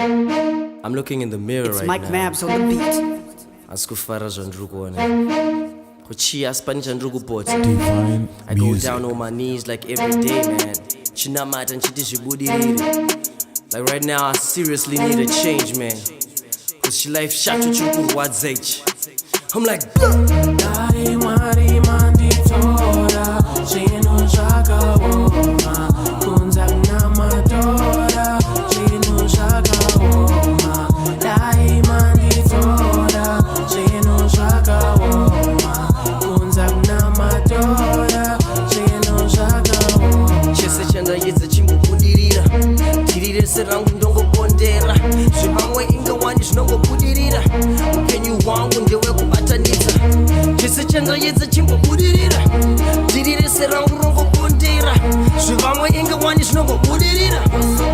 I'm looking in the mirror It's right Mike now. Mabs on the beat. Asikufara zvandiri kuona. Kuchia asipani chandiri kupota. Divine I go music. down on my knees like every day, man. Chinamata nchiti zvibudirire. Like right now, I seriously need a change, man. Cause she life shot to chikurwadza ichi. I'm like, Dari mwari manditora Chino zvakaoma Kunza kuna madora Chino zvakaoma Dai manditora Chino zvakaoma Kunza kuna madora Chino zvakaoma chese chandaedza chimbobudirira. Tirire serangu ndongopondera. Zvevamwe ingawani zvinongobudirira. Upenyu hwangu ndewekubatanidza. Chese chandaedza chimbobudirira. Tirire serangu ndongopondera. Zvevamwe ingawani zvinongobudirira.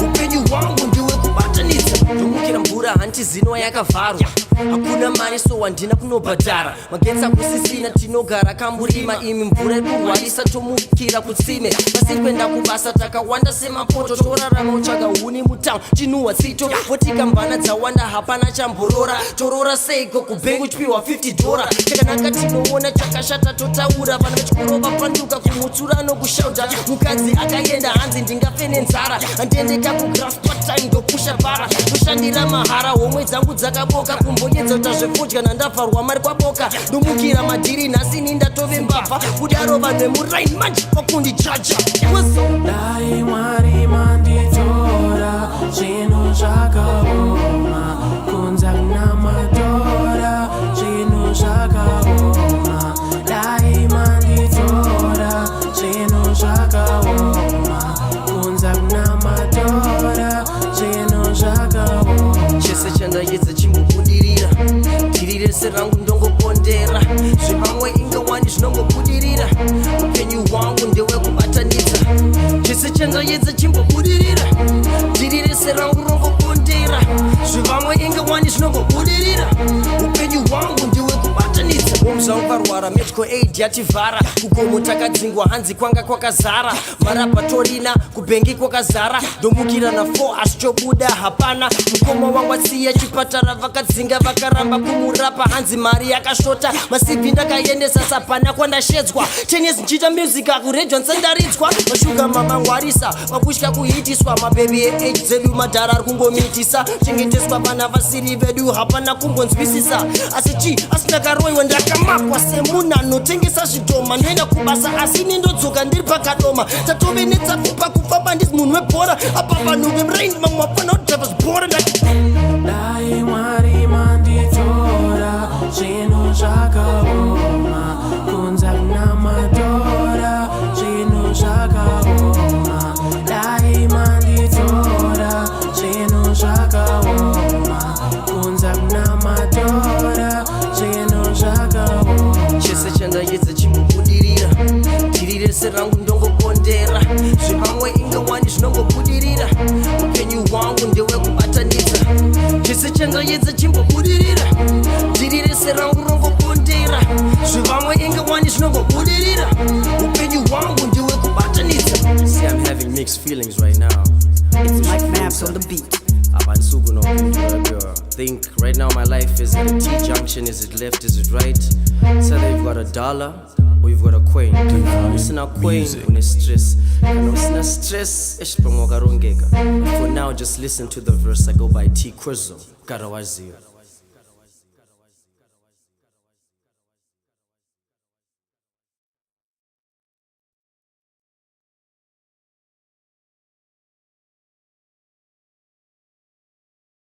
Upenyu hwangu ndewekubatanidza. Ndomukira mvura handizino yakavharwa. Hakuna mari so wandina kunobhadhara. Magetsi akusisina tinogara kamburima. Imi mvura ikuhwarisa tomukira kutsime. Pasiri kwenda kubasa takawanda semapoto. Torarama utsvaga huni mutaun chinuhwa tsito. Votikambana dzawanda hapana chamborora. Torora seiko kubhengu chipiwa $50. Chakanaka tinoona chakashata totaura. Vana vechikoro vapanduka kumutsura nokushauta. Mukadzi akaenda hanzi ndingafe nenzara. Handiendeka kugraph part-time ndopusha bara. Kushandira mahara homwe dzangu dzakaboka. Kumbonyedza uta zvefudya nandabvarwa mari kwaboka. Ndomukira madhiri nhasi nindatove mbavha. Kudaro vanhu vemuraini manje vakundijaja. Dai mwari manditora Chino zvakaoma Kunza kuna madora Chino zvakaoma Dai manditora Chino zvakaoma Kunza kuna madora Chino zvakaoma chese chandaedza chimbobudirira. Tirire serangu ndongopondera. Zvevamwe ingawani zvinongobudirira. Upenyu hwangu ndewekubatanidza. Chese chandaedza chimbobudirira. Tirire serangu ndongopondera. Zvevamwe ingawani zvinongobudirira. Upenyu hwangu ndewekubatanidza. Omuzvangu varwara medical aid yativhara. Kugomo takadzingwa hanzi kwanga kwakazara. Marabhatorina kubhengi kwakazara. Ndomukira na4 asi chobuda hapana. Mukoma wangu asiya chipatara vakadzinga vakaramba kumurapa. Hanzi mari yakashota. Masibhi ndakaendesa sapana kwandashedzwa. 10 years nchiita music akuredhwa nsandaridzwa. Mashuga mamangwarisa vakutya kuhitiswa. Mabhebi e8 dzedu madhara ari kungomitisa. Chengeteswa vana vasiri vedu hapana kungonzwisisa. Asi ndakaroiwa ndakamapwa semuna anotengesa zvitoma. Ndoenda kubasa asi nendodzoka ndiri pakadoma. Tatove netsakupa kufamba ndisi munhu webhora. Apa vanhu vemuraini vamwe vapana kutapa zvibhora. Dai mwari manditora Chino zvakaoma Kunza kuna madora Chino zvakaoma Dai manditora Chino zvakaoma Kunza kuna madora Chino zvakaoma chese chandaedza chimbobudirira. Tirire serangu ndongopondera. Zvevamwe ingawani zvinongobudirira. Upenyu hwangu ndewekubatanidza. Chese chandaedza chimbobudirira. Tirire serangu ndongopondera. Zvevamwe ingawani zvinongobudirira. Upenyu hwangu ndewekubatanidza. See, I'm having mixed feelings right now. It's Mike Mabs on the beat. Abansuku no girl. Think right now my life is at a T-junction. Is it left? Is it right? It's either you've got a dollar or you've got a coin. Usina coin, une stress. And usina stress, eshpango karongeka. For now, just listen to the verse. I go by T Quizzo. Garawazio.